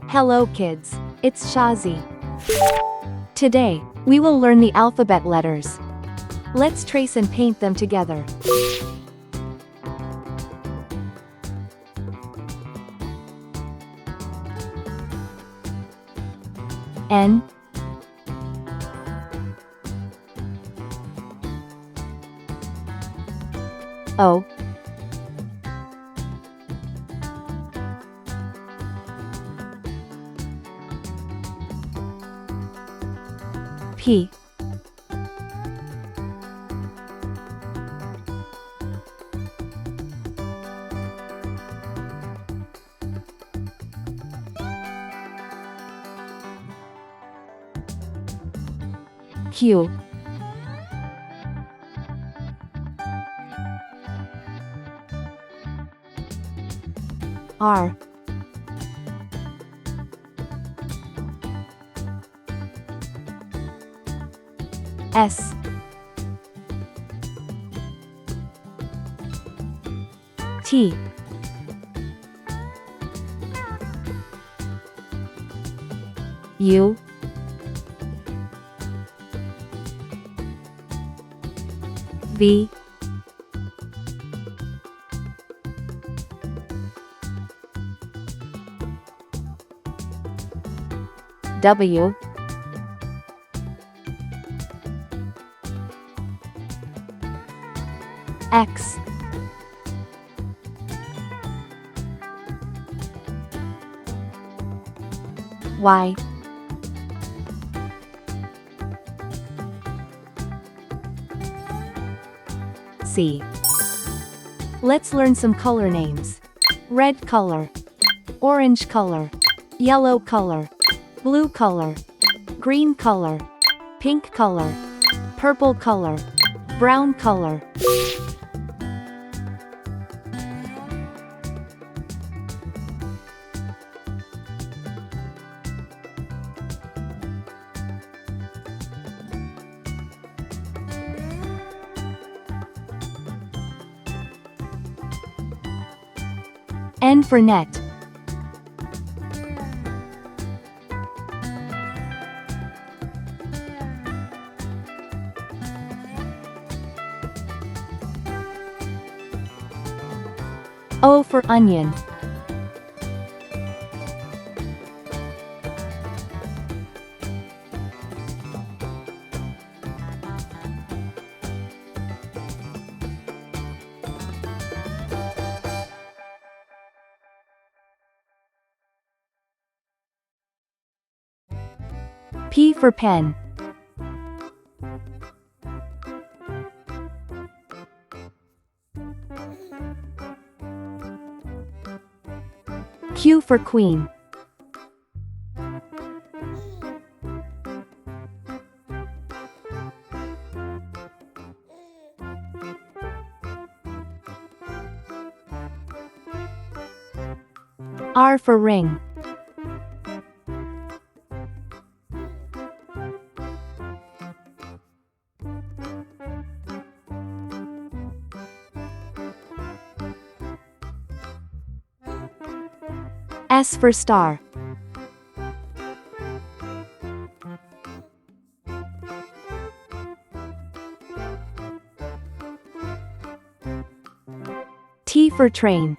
Hello kids, it's Shazi. Today, we will learn the alphabet letters. Let's trace and paint them together. N O P Q R S T U V W X Y Z. Let's learn some color names. Red color, orange color, yellow color, blue color, green color, pink color, purple color, brown color. N for net. O for onion. P for pen. Q for queen. R for ring. S for star. T for train.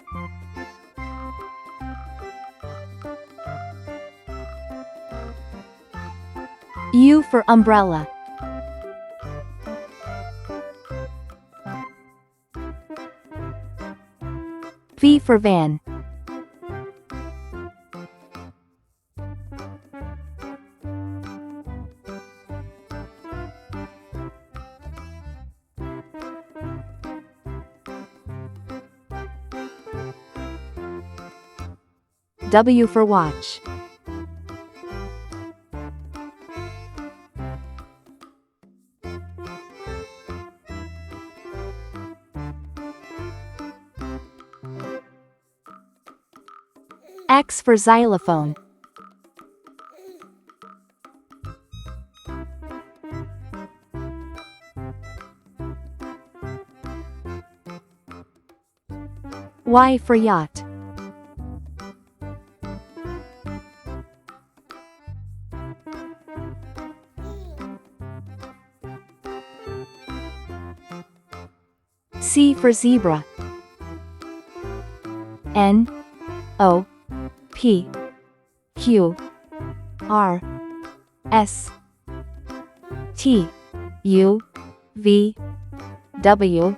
U for umbrella. V for van. W for watch. X for xylophone. Y for yacht. C for zebra. N O P Q R S T U V W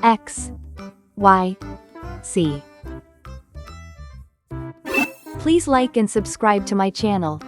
X Y Z. Please like and subscribe to my channel.